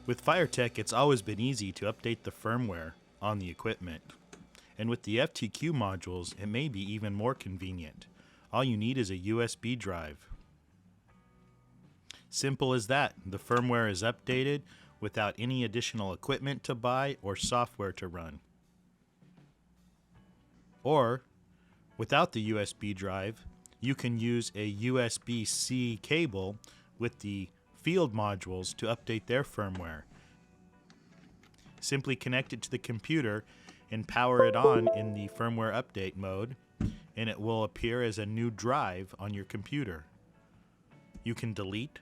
With fireTEK, it's always been easy to update the firmware on the equipment. And with the FTQ modules, it may be even more convenient. All you need is a USB drive. Simple as that. The firmware is updated without any additional equipment to buy or software to run. Or, without the USB drive, you can use a USB-C cable with the field modules to update their firmware. Simply connect it to the computer and power it on in the firmware update mode, and it will appear as a new drive on your computer. You can delete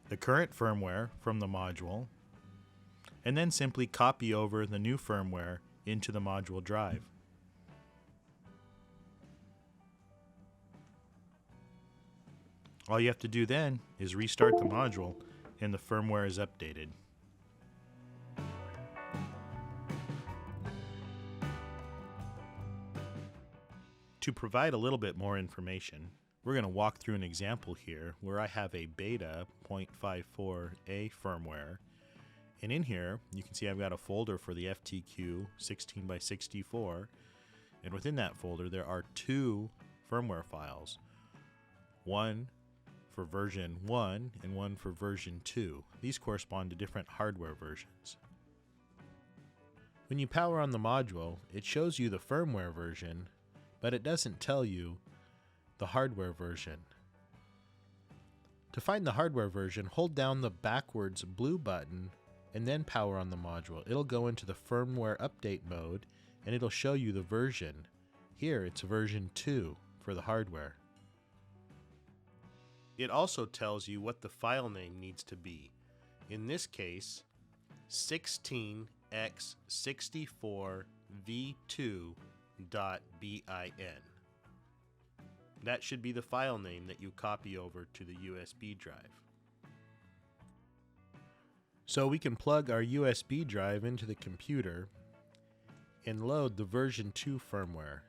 the current firmware from the module and then simply copy over the new firmware into the module drive. All you have to do then is restart the module and the firmware is updated. To provide a little bit more information, we're going to walk through an example here where I have a beta 0.54a firmware, and in here you can see I've got a folder for the FTQ-16x16 and within that folder there are two firmware files, one for version 1 and one for version 2. These correspond to different hardware versions. When you power on the module, it shows you the firmware version, but it doesn't tell you the hardware version. To find the hardware version, hold down the backwards blue button and then power on the module. It'll go into the firmware update mode and it'll show you the version. Here it's version 2 for the hardware. It also tells you what the file name needs to be. In this case, 16x64v2.bin. That should be the file name that you copy over to the USB drive. So we can plug our USB drive into the computer and load the version 2 firmware.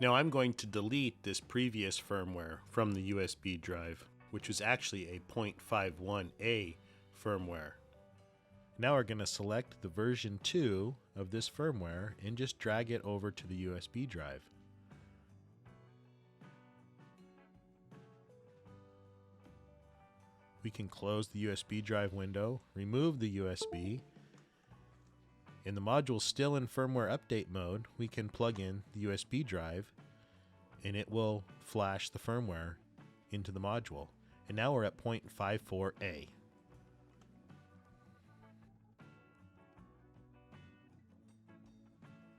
Now I'm going to delete this previous firmware from the USB drive, which was actually a 0.51a firmware. Now we're going to select the version 2 of this firmware and just drag it over to the USB drive. We can close the USB drive window, remove the USB. In the module still in firmware update mode, we can plug in the USB drive and it will flash the firmware into the module. And now we're at 0.54a.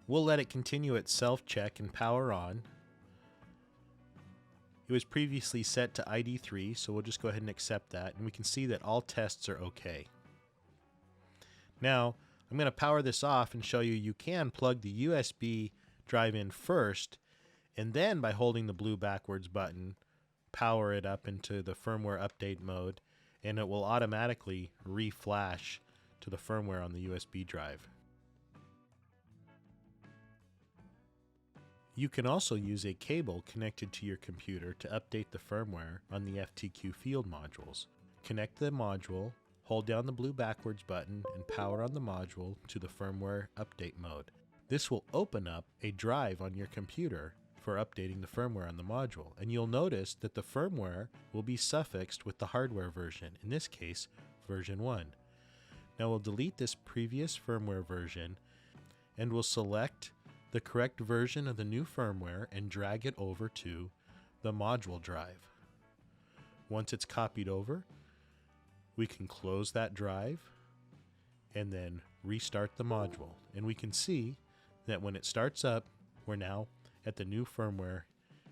We'll let it continue its self-check and power on. It was previously set to ID3, so we'll just go ahead and accept that, and we can see that all tests are okay. Now, I'm going to power this off and show you you can plug the USB drive in first, and then by holding the blue backwards button, power it up into the firmware update mode, and it will automatically re-flash to the firmware on the USB drive. You can also use a cable connected to your computer to update the firmware on the FTQ field modules. Connect the module, hold down the blue backwards button, and power on the module to the firmware update mode. This will open up a drive on your computer for updating the firmware on the module, and you'll notice that the firmware will be suffixed with the hardware version, in this case version 1. Now we'll delete this previous firmware version and we'll select the correct version of the new firmware and drag it over to the module drive. Once it's copied over, we can close that drive and then restart the module, and we can see that when it starts up, we're now at the new firmware,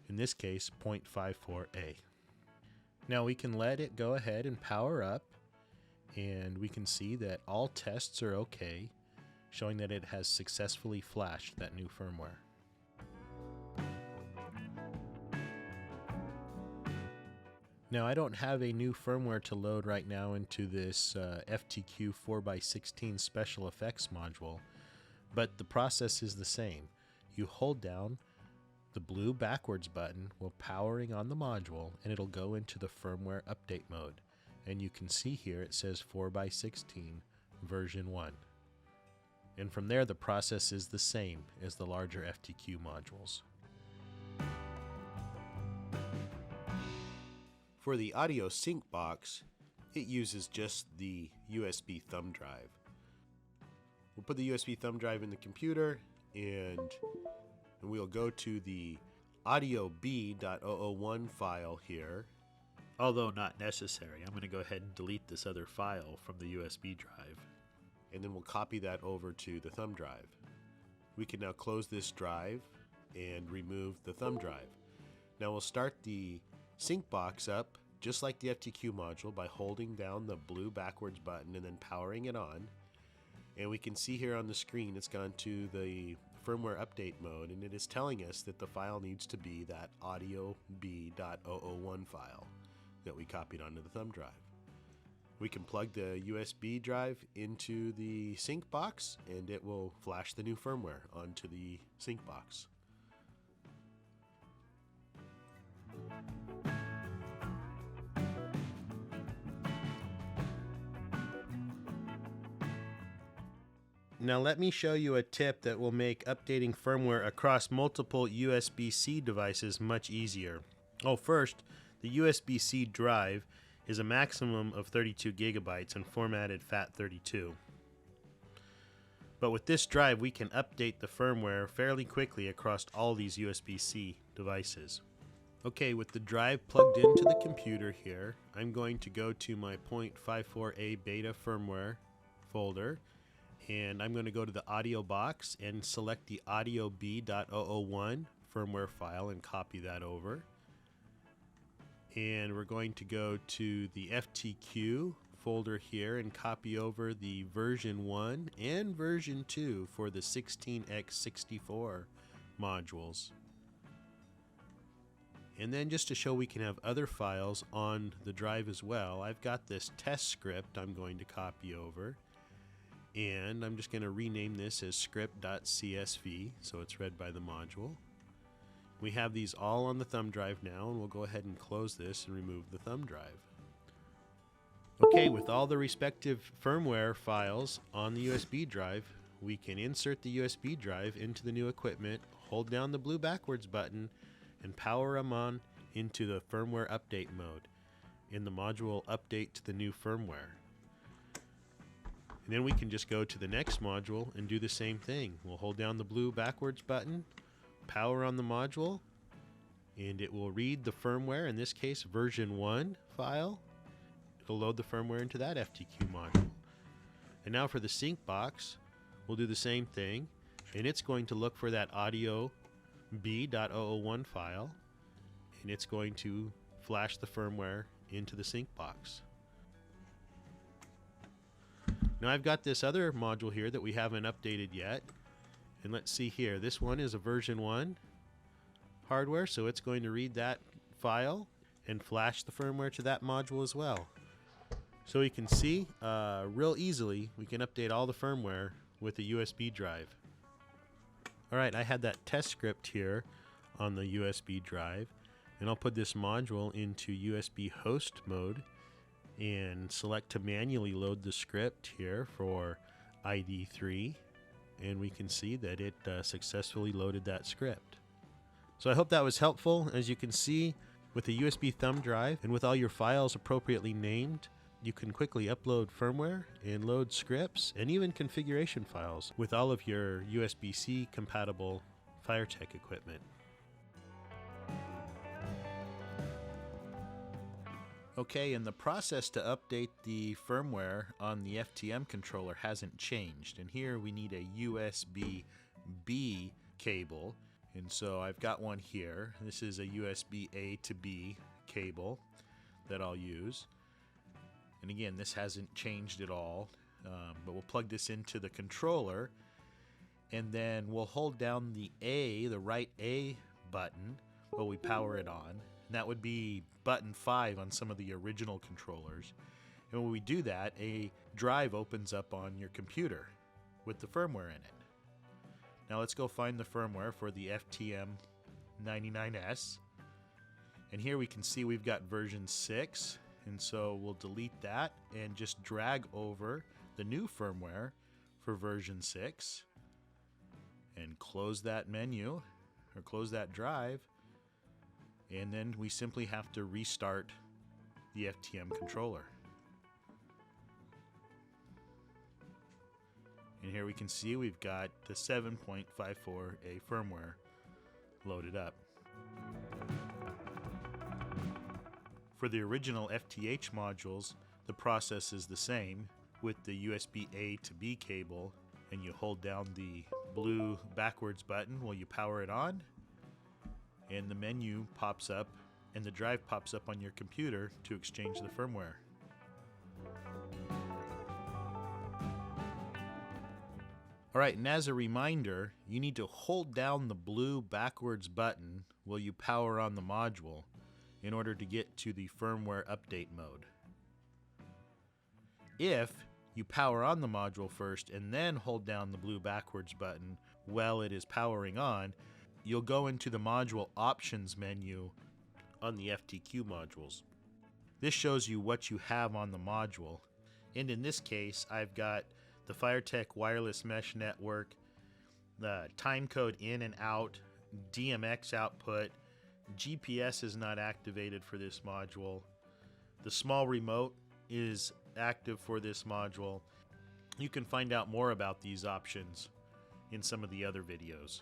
in this case 0.54a. Now we can let it go ahead and power up, and we can see that all tests are okay, showing that it has successfully flashed that new firmware. Now I don't have a new firmware to load right now into this FTQ-4x16 special effects module, but the process is the same. You hold down the blue backwards button while powering on the module and it'll go into the firmware update mode. And you can see here it says 4x16 version 1. And from there, the process is the same as the larger FTQ modules. For the audio SyncBox, it uses just the USB thumb drive. We'll put the USB thumb drive in the computer, and we'll go to the audio B.001 file here. Although not necessary, I'm going to go ahead and delete this other file from the USB drive. And then we'll copy that over to the thumb drive. We can now close this drive and remove the thumb drive. Now we'll start the SyncBox up just like the FTQ module by holding down the blue backwards button and then powering it on. And we can see here on the screen it's gone to the firmware update mode, and it is telling us that the file needs to be that audio B.001 file that we copied onto the thumb drive. We can plug the USB drive into the SyncBox and it will flash the new firmware onto the SyncBox. Now let me show you a tip that will make updating firmware across multiple USB-C devices much easier. First, the USB-C drive is a maximum of 32 gigabytes and formatted FAT32. But with this drive, we can update the firmware fairly quickly across all these USB-C devices. Okay, with the drive plugged into the computer here, I'm going to go to my 0.54a beta firmware folder, and I'm going to go to the audio box and select the audio B.001 firmware file and copy that over. And we're going to go to the FTQ folder here and copy over the version 1 and version 2 for the 16x64 modules. And then just to show we can have other files on the drive as well, I've got this test script I'm going to copy over. And I'm just going to rename this as script.csv so it's read by the module. We have these all on the thumb drive now, and we'll go ahead and close this and remove the thumb drive. Okay, with all the respective firmware files on the USB drive, we can insert the USB drive into the new equipment, hold down the blue backwards button, and power them on into the firmware update mode. In the module update to the new firmware. And then we can just go to the next module and do the same thing. We'll hold down the blue backwards button, power on the module, and it will read the firmware, in this case version 1 file. It'll load the firmware into that FTQ module. And now for the SyncBox, we'll do the same thing, and it's going to look for that audio B.001 file, and it's going to flash the firmware into the SyncBox. Now I've got this other module here that we haven't updated yet, and let's see here, this one is a version 1 hardware, so it's going to read that file and flash the firmware to that module as well. So you can see real easily we can update all the firmware with a USB drive. Alright, I had that test script here on the USB drive, and I'll put this module into USB host mode and select to manually load the script here for ID3, and we can see that it successfully loaded that script. So I hope that was helpful. As you can see, with a USB thumb drive and with all your files appropriately named, you can quickly upload firmware and load scripts and even configuration files with all of your USB-C compatible FireTEK equipment. Okay, and the process to update the firmware on the FTM controller hasn't changed, and here we need a USB-B cable, and so I've got one here. This is a USB A to B cable that I'll use, and again, this hasn't changed at all, but we'll plug this into the controller, and then we'll hold down the right A button while we power it on. And that would be button 5 on some of the original controllers. And when we do that, a drive opens up on your computer with the firmware in it. Now let's go find the firmware for the FTM 99S. And here we can see we've got version 6. And so we'll delete that and just drag over the new firmware for version 6 and close that menu or close that drive, and then we simply have to restart the FTM controller. And here we can see we've got the 7.54a firmware loaded up. For the original FTH modules, the process is the same with the USB A to B cable, and you hold down the blue backwards button while you power it on, and the menu pops up and the drive pops up on your computer to exchange the firmware. Alright, and as a reminder, you need to hold down the blue backwards button while you power on the module in order to get to the firmware update mode. If you power on the module first and then hold down the blue backwards button while it is powering on, you'll go into the module options menu on the FTQ modules. This shows you what you have on the module, and in this case I've got the fireTEK wireless mesh network, the timecode in and out, DMX output, GPS is not activated for this module, the small remote is active for this module. You can find out more about these options in some of the other videos.